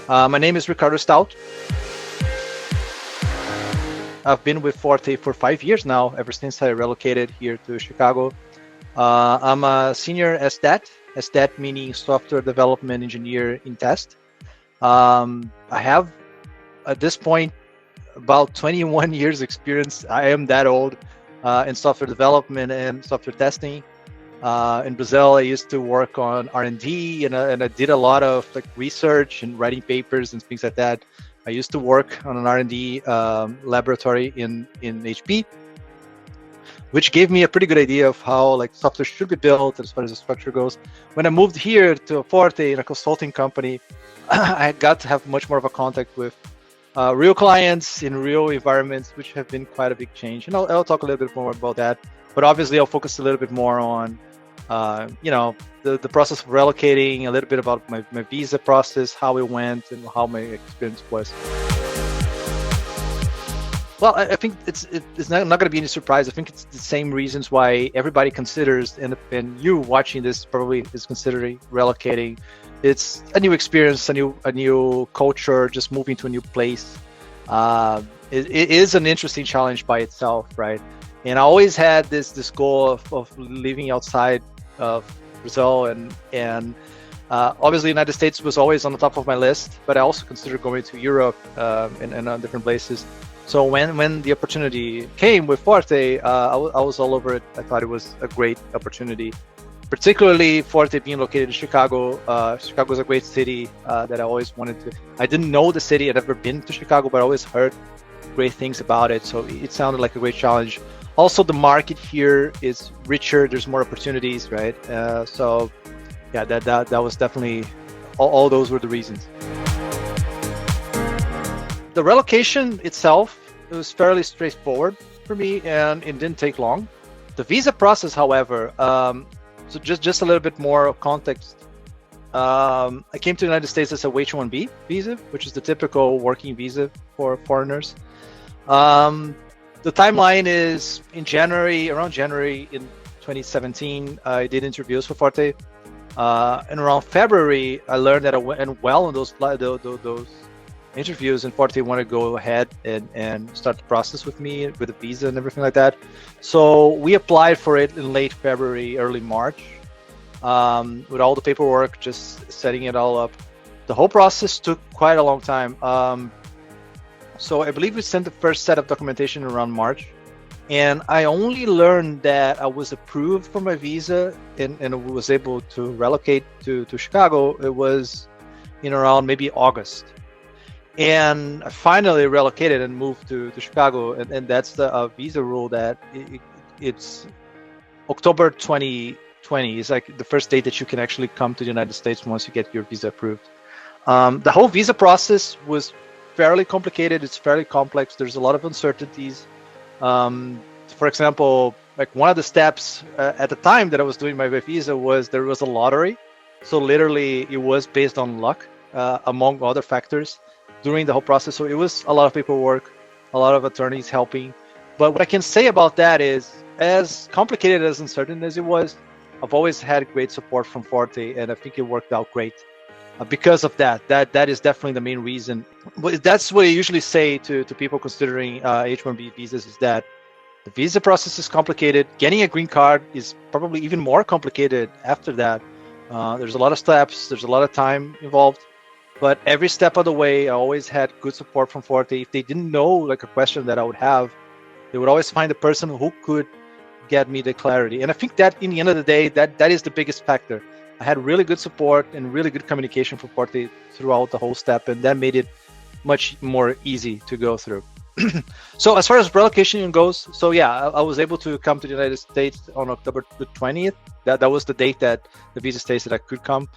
My name is Ricardo Stout. I've been with Forte for 5 years now, ever since I relocated here to Chicago. I'm a senior SDET, SDET meaning Software Development Engineer in Test. I have, at this point, about 21 years experience. I am that old in software development and software testing. In Brazil, I used to work on R&D, and I did a lot of research and writing papers and things like that. I used to work on an R&D laboratory in HP, which gave me a pretty good idea of how software should be built as far as the structure goes. When I moved here to Forte in a consulting company, I got to have much more of a contact with real clients in real environments, which have been quite a big change. And I'll talk a little bit more about that. But obviously, I'll focus a little bit more on the process of relocating, a little bit about my visa process, how it went, and how my experience was. Well, I think it's not going to be any surprise. I think it's the same reasons why everybody considers, and you watching this probably is considering relocating. It's a new experience, a new culture, just moving to a new place. It is an interesting challenge by itself, right? And I always had this goal of living outside of Brazil, and obviously the United States was always on the top of my list, but I also considered going to Europe and different places. So when the opportunity came with Forte, I was all over it. I thought it was a great opportunity, particularly Forte being located in Chicago. Chicago is a great city that I always wanted to. I didn't know the city. I'd never been to Chicago, but I always heard great things about it. So it sounded like a great challenge. Also, the market here is richer. There's more opportunities, right? So yeah, that was definitely, all those were the reasons. The relocation itself, it was fairly straightforward for me, and it didn't take long. The visa process, however, so just a little bit more of context. I came to the United States as a H-1B visa, which is the typical working visa for foreigners. The timeline is around January in 2017, I did interviews for Forte. And around February, I learned that I went well in those interviews, and Forte wanted to go ahead and start the process with me with the visa and everything like that. So we applied for it in late February, early March, with all the paperwork, just setting it all up. The whole process took quite a long time. So I believe we sent the first set of documentation around March, and I only learned that I was approved for my visa and was able to relocate to Chicago. It was in around maybe August. And I finally relocated and moved to Chicago, and that's the visa rule that it's October 2020 is like the first date that you can actually come to the United States once you get your visa approved. The whole visa process was fairly complicated. It's fairly complex. There's a lot of uncertainties. For example, one of the steps at the time that I was doing my visa was there was a lottery. So literally it was based on luck, among other factors during the whole process. So it was a lot of paperwork, a lot of attorneys helping. But what I can say about that is, as complicated as uncertain as it was, I've always had great support from Forte, and I think it worked out great. Because of that is definitely the main reason. But that's what I usually say to people considering H-1B visas, is that the visa process is complicated. Getting a green card is probably even more complicated after that. There's a lot of steps, there's a lot of time involved, but every step of the way, I always had good support from Forte. If they didn't know a question that I would have, they would always find a person who could get me the clarity. And I think that in the end of the day, that is the biggest factor. I had really good support and really good communication from Forte throughout the whole step, and that made it much more easy to go through. So as far as relocation goes, so yeah, I was able to come to the United States on October the 20th. That was the date that the visa states that I could come.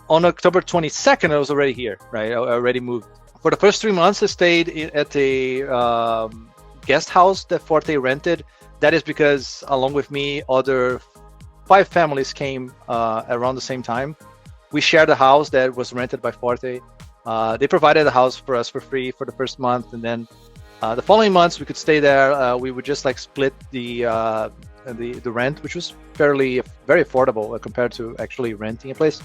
On October 22nd, I was already here, right? I already moved. For the first 3 months, I stayed at a guest house that Forte rented. That is because, along with me, other 5 families came around the same time. We shared a house that was rented by Forte. They provided a house for us for free for the first month, and then the following months we could stay there. We would just split the the rent, which was very affordable compared to actually renting a place.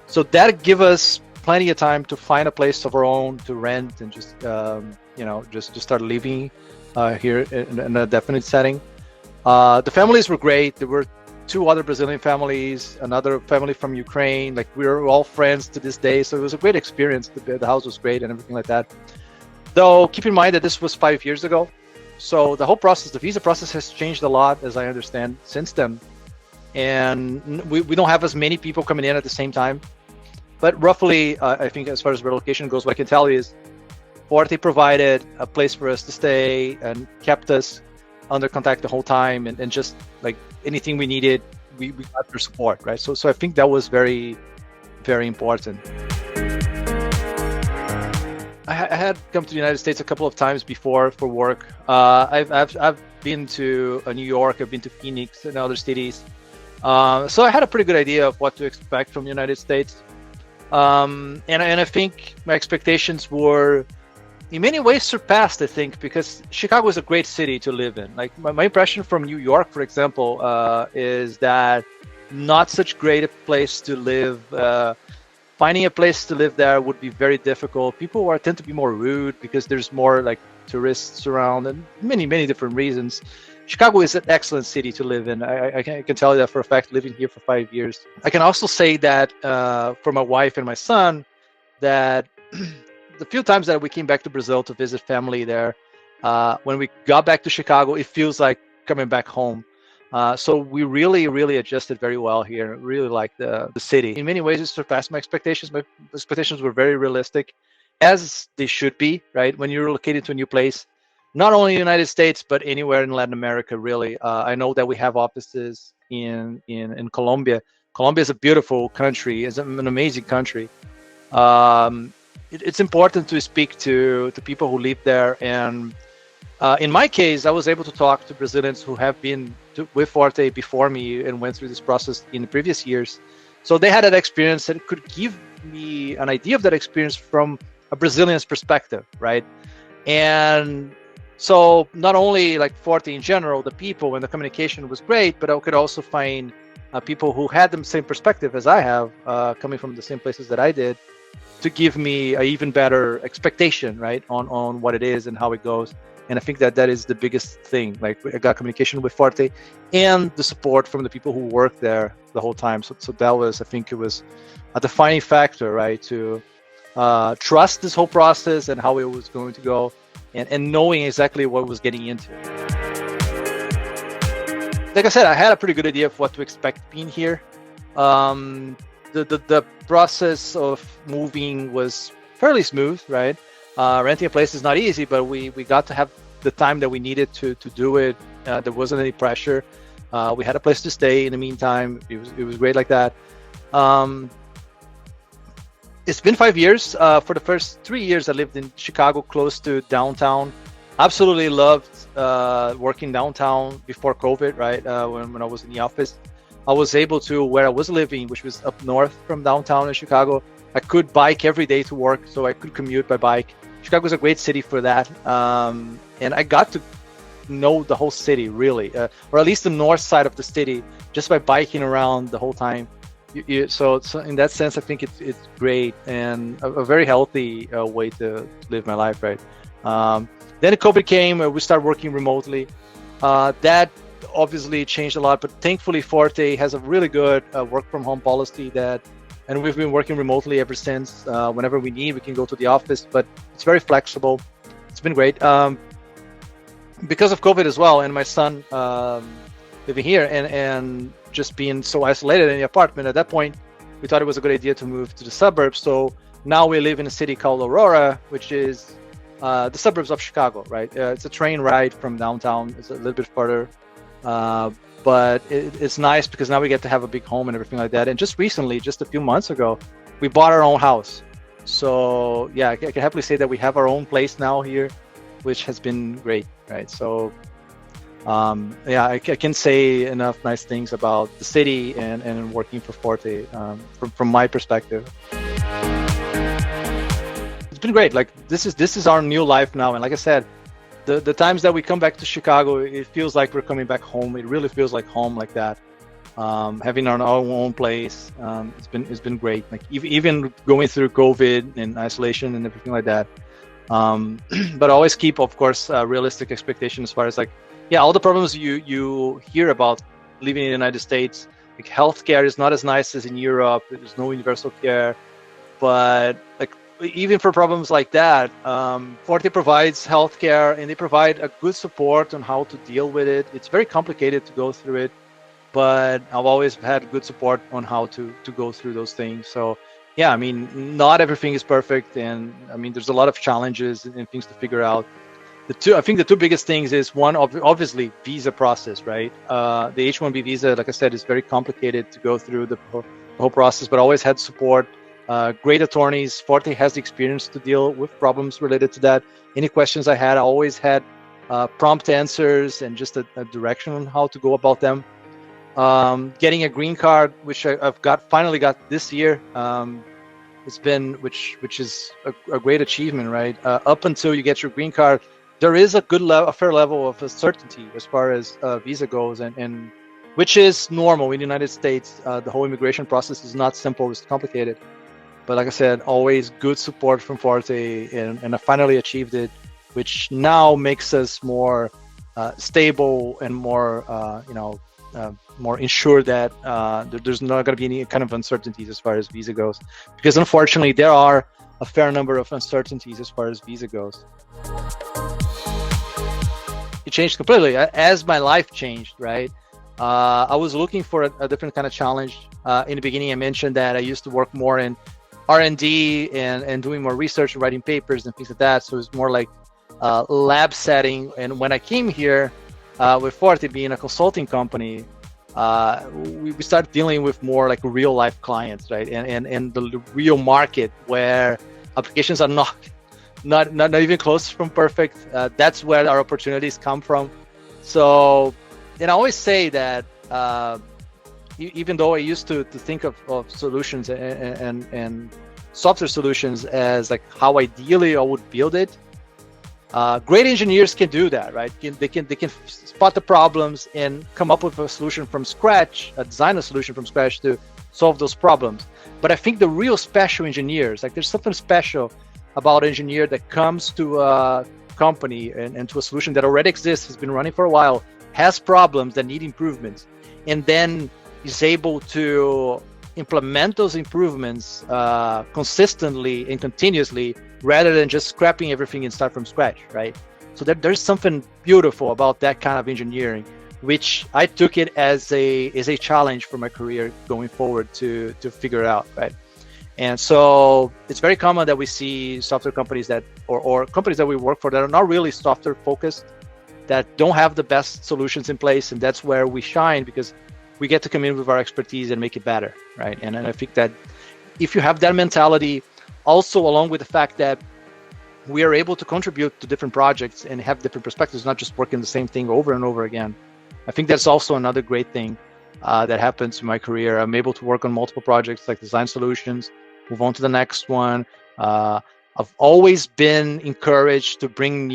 So that give us plenty of time to find a place of our own to rent and just just start living here in a definite setting. The families were great. There were 2 other Brazilian families, another family from Ukraine. Like, we were all friends to this day. So it was a great experience. The house was great and everything like that. Though, keep in mind that this was 5 years ago. So the whole process, the visa process, has changed a lot, as I understand, since then. And we don't have as many people coming in at the same time. But roughly, I think as far as relocation goes, what I can tell you is Forte provided a place for us to stay and kept us under contact the whole time, and just like anything we needed, we got their support, right? So I think that was very, very important. I had come to the United States a couple of times before for work. I've been to New York, I've been to Phoenix and other cities. So I had a pretty good idea of what to expect from the United States. And I think my expectations were in many ways surpassed, I think, because Chicago is a great city to live in. Like, my impression from New York, for example, is that not such great a place to live. Finding a place to live there would be very difficult. People tend to be more rude because there's more like tourists around, and many different reasons. Chicago is an excellent city to live in. I can tell you that for a fact, living here for 5 years. I can also say that for my wife and my son, that the few times that we came back to Brazil to visit family there, when we got back to Chicago, it feels like coming back home. So we really adjusted very well here. Really liked the city. In many ways, it surpassed my expectations. My expectations were very realistic, as they should be, right? When you're located to a new place, not only in the United States, but anywhere in Latin America, really. I know that we have offices in Colombia. Colombia is a beautiful country. It's an amazing country. It's important to speak to people who live there. And in my case, I was able to talk to Brazilians who have been with Forte before me and went through this process in the previous years. So they had that experience and could give me an idea of that experience from a Brazilian's perspective, right? And so not only like Forte in general, the people and the communication was great, but I could also find people who had the same perspective as I have, coming from the same places that I did, to give me an even better expectation, right, on what it is and how it goes. And I think that is the biggest thing. Like, I got communication with Forte and the support from the people who worked there the whole time. So that was, I think it was a defining factor, right, to trust this whole process and how it was going to go, and knowing exactly what I was getting into. Like I said, I had a pretty good idea of what to expect being here. The process of moving was fairly smooth, right? Renting a place is not easy, but we got to have the time that we needed to do it. There wasn't any pressure. We had a place to stay in the meantime. It was great like that. It's been 5 years. For the first 3 years, I lived in Chicago, close to downtown. Absolutely loved working downtown before COVID, right? When I was in the office, I was able to, where I was living, which was up north from downtown in Chicago, I could bike every day to work, so I could commute by bike. Chicago is a great city for that. And I got to know the whole city, really, or at least the north side of the city, just by biking around the whole time. So in that sense, I think it's great and a very healthy way to live my life, right? Then COVID came, we started working remotely. That obviously changed a lot, but thankfully Forte has a really good work from home policy and we've been working remotely ever since. Whenever we need, we can go to the office, but it's very flexible. It's been great. Because of COVID as well, and my son living here and just being so isolated in the apartment, at that point, we thought it was a good idea to move to the suburbs. So now we live in a city called Aurora, which is the suburbs of Chicago, right? It's a train ride from downtown. It's a little bit further. But it's nice because now we get to have a big home and everything like that. And just recently, just a few months ago, we bought our own house. So yeah, I can happily say that we have our own place now here, which has been great, right? So yeah, I can say enough nice things about the city and working for Forte from my perspective. It's been great. Like, this is our new life now. And like I said, the times that we come back to Chicago, it feels like we're coming back home. It really feels like home, like that. Having our own place, it's been great. Like even going through COVID and isolation and everything like that. But always keep, of course, realistic expectation as far as like, yeah, all the problems you hear about living in the United States. Like healthcare is not as nice as in Europe. There's no universal care, but like even for problems like that, Forte provides healthcare and they provide a good support on how to deal with it. It's very complicated to go through it, but I've always had good support on how to go through those things. So yeah, I mean, not everything is perfect, and I mean, there's a lot of challenges and things to figure out. I think the two biggest things is one, obviously, visa process, right? The H-1B visa, like I said, is very complicated to go through the whole process, but always had support. Great attorneys. Forte has the experience to deal with problems related to that. Any questions I had, I always had prompt answers and just a direction on how to go about them. Getting a green card, which I've finally got this year. It's been, which is a great achievement, right? Up until you get your green card, there is a fair level of certainty as far as visa goes, and which is normal in the United States. The whole immigration process is not simple; it's complicated. But like I said, always good support from Forte, and I finally achieved it, which now makes us more stable and more, more ensured that there's not going to be any kind of uncertainties as far as visa goes. Because unfortunately, there are a fair number of uncertainties as far as visa goes. It changed completely as my life changed, right? I was looking for a different kind of challenge. In the beginning, I mentioned that I used to work more in R&D and doing more research, writing papers and things like that. So it's more like lab setting. And when I came here with Forte being a consulting company, we started dealing with more like real life clients, right? And the real market where applications are not even close from perfect. That's where our opportunities come from. So, and I always say that even though I used to think of solutions and software solutions as like how ideally I would build it, great engineers can do that, right? They can spot the problems and come up with a solution from scratch, design a solution from scratch to solve those problems. But I think the real special engineers, like there's something special about an engineer that comes to a company and to a solution that already exists, has been running for a while, has problems that need improvements, and then is able to implement those improvements consistently and continuously, rather than just scrapping everything and start from scratch, right? So there's something beautiful about that kind of engineering, which I took it as a challenge for my career going forward to figure out, right? And so it's very common that we see software companies that, or companies that we work for that are not really software focused, that don't have the best solutions in place. And that's where we shine, because we get to come in with our expertise and make it better, right? And I think that if you have that mentality, also along with the fact that we are able to contribute to different projects and have different perspectives, not just working the same thing over and over again. I think that's also another great thing that happens in my career. I'm able to work on multiple projects, like design solutions, move on to the next one. I've always been encouraged to bring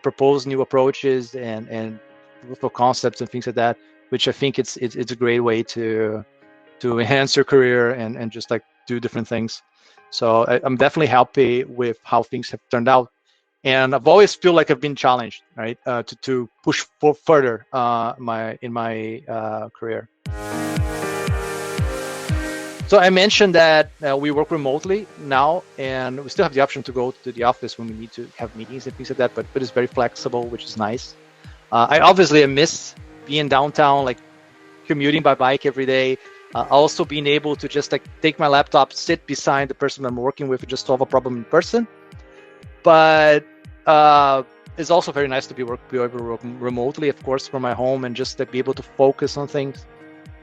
propose new approaches and for concepts and things like that, which I think it's a great way to enhance your career and just like do different things. So I'm definitely happy with how things have turned out, and I've always feel like I've been challenged, right, to push further in my career. So I mentioned that we work remotely now, and we still have the option to go to the office when we need to have meetings and things like that, but it's very flexible, which is nice. I miss being downtown, like commuting by bike every day. Also being able to just like take my laptop, sit beside the person I'm working with, and just solve a problem in person. But it's also very nice to be able to work remotely, of course, from my home, and just to be able to focus on things.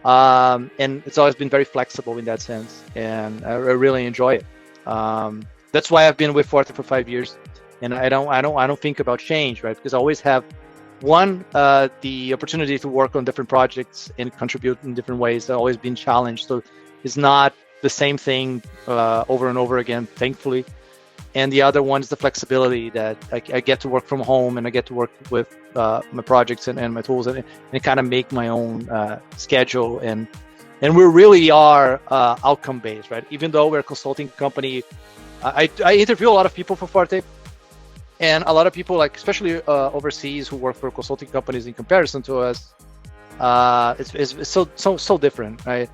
And it's always been very flexible in that sense, and I really enjoy it. That's why I've been with Forte for 5 years, and I don't think about change, right? Because I always have the opportunity to work on different projects and contribute in different ways. I've always been challenged, so it's not the same thing over and over again, thankfully. and the other one is the flexibility that I get to work from home, and I get to work with my projects and my tools, and kind of make my own schedule. And we really are outcome based, right? Even though we're a consulting company, I interview a lot of people for Forte, and a lot of people, like especially overseas, who work for consulting companies in comparison to us. It's so different, right?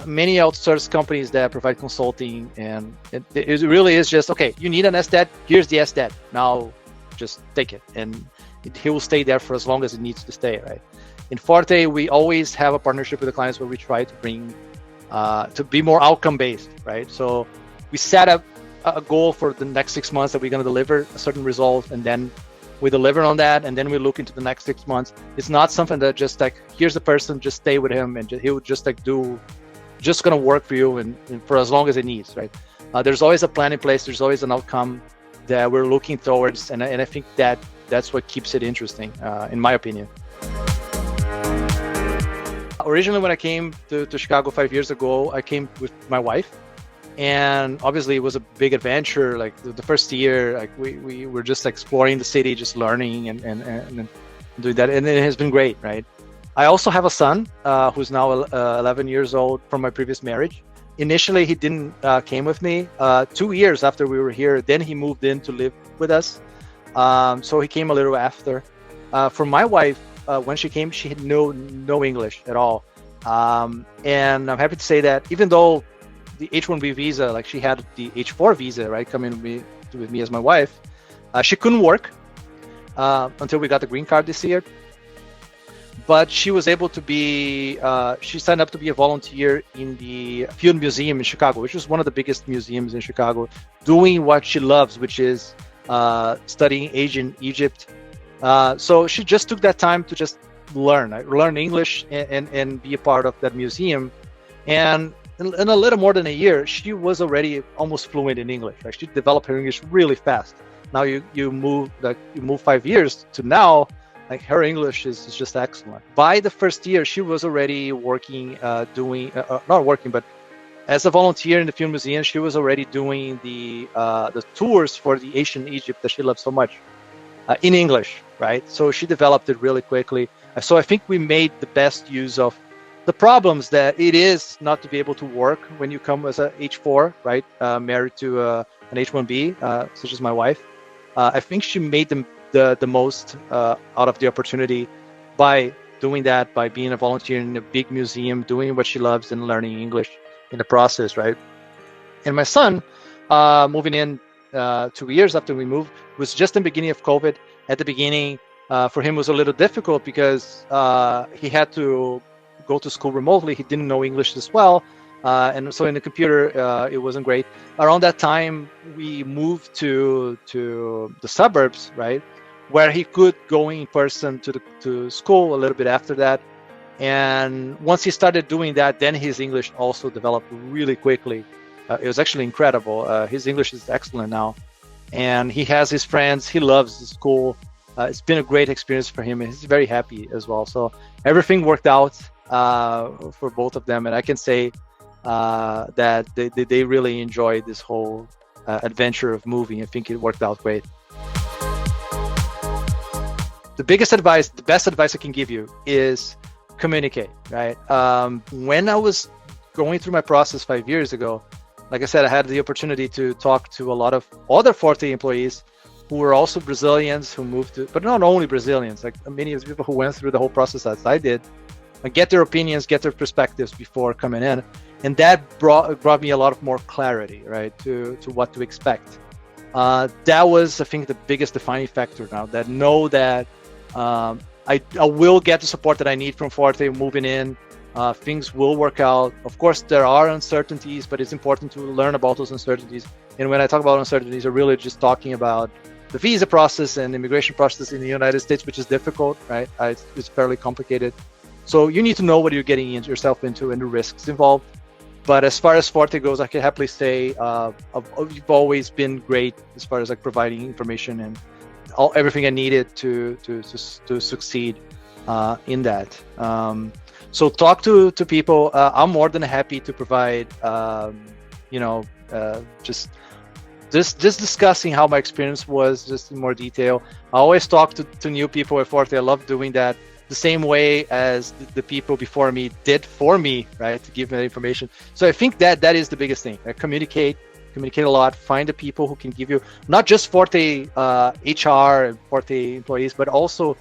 Many outsourced companies that provide consulting, and it really is just, okay, you need an SDET, here's the SDET, now just take it, and he will stay there for as long as it needs to stay, right? In Forte, we always have a partnership with the clients where we try to bring to be more outcome based, right? So we set up a goal for the next 6 months that we're going to deliver a certain result, and then we deliver on that, and then we look into the next 6 months. It's not something that just like, here's the person, just stay with him, and he'll just like just gonna work for you and for as long as it needs, right? There's always a plan in place. There's always an outcome that we're looking towards, and I think that's what keeps it interesting, in my opinion. Originally, when I came to Chicago 5 years ago, I came with my wife. And obviously it was a big adventure. Like the first year, like we were just exploring the city, just learning and doing that. And it has been great, right? I also have a son who's now 11 years old from my previous marriage. Initially, he didn't came with me. 2 years after we were here, then he moved in to live with us. So he came a little after. For my wife, when she came, she had no English at all. And I'm happy to say that even though the H-1B visa, like she had the H-4 visa, right, coming with me as my wife, she couldn't work until we got the green card this year. But she was able to be, she signed up to be a volunteer in the Field Museum in Chicago, which is one of the biggest museums in Chicago, doing what she loves, which is studying ancient Egypt. So she just took that time to just learn English and be a part of that museum. And in a little more than a year, she was already almost fluent in English. Right? She developed her English really fast. Now you move 5 years to now, like her English is just excellent. By the first year, she was already working, not working, but as a volunteer in the Field Museum, she was already doing the tours for the ancient Egypt that she loves so much in English, right? So she developed it really quickly. So I think we made the best use of the problems that it is not to be able to work when you come as a H4, right? Married to an H1B, such as my wife. I think she made the most out of the opportunity by doing that, by being a volunteer in a big museum, doing what she loves and learning English in the process, right? And my son, moving in 2 years after we moved, was just in the beginning of COVID. At the beginning, for him, it was a little difficult because he had to go to school remotely. He didn't know English as well. And so in the computer, it wasn't great. Around that time, we moved to the suburbs, right? Where he could go in person to school a little bit after that. And once he started doing that, then his English also developed really quickly. It was actually incredible. His English is excellent now. And he has his friends. He loves the school. It's been a great experience for him. And he's very happy as well. So everything worked out for both of them. And I can say that they really enjoyed this whole adventure of moving. I think it worked out great. The biggest advice, the best advice I can give you is communicate, right? When I was going through my process 5 years ago, like I said, I had the opportunity to talk to a lot of other Forte employees who were also Brazilians who moved to, but not only Brazilians, like many of the people who went through the whole process as I did, and get their opinions, get their perspectives before coming in. And that brought me a lot of more clarity, right, to what to expect. That was, I think, the biggest defining factor now, that know that I will get the support that I need from Forte moving in. Things will work out. Of course, there are uncertainties, but it's important to learn about those uncertainties. And when I talk about uncertainties, I'm really just talking about the visa process and immigration process in the United States, which is difficult, right? It's fairly complicated. So you need to know what you're getting yourself into and the risks involved. But as far as Forte goes, I can happily say you've always been great as far as like providing information and everything I needed to succeed in that. So talk to people. I'm more than happy to provide, just just discussing how my experience was, just in more detail. I always talk to new people at Forte. I love doing that the same way as the people before me did for me, right? To give me that information. So I think that is the biggest thing. Communicate a lot. Find the people who can give you not just Forte HR and Forte employees, but also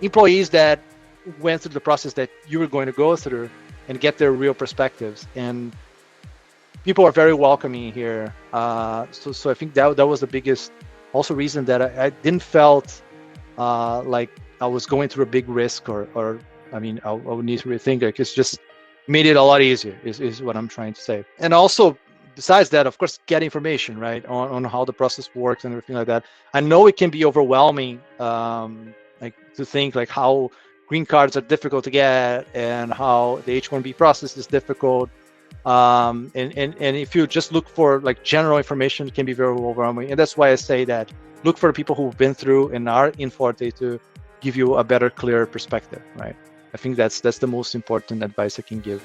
employees that went through the process that you were going to go through, and get their real perspectives. And people are very welcoming here. So I think that was the biggest also reason that I didn't felt like I was going through a big risk, or I mean, I would need to rethink it. It's just made it a lot easier is what I'm trying to say. And also, besides that, of course, get information, right, on how the process works and everything like that. I know it can be overwhelming, like to think like how green cards are difficult to get and how the H-1B process is difficult. And if you just look for like general information, it can be very overwhelming. And that's why I say that look for people who've been through and are in Forte to give you a better, clearer perspective, right? I think that's the most important advice I can give.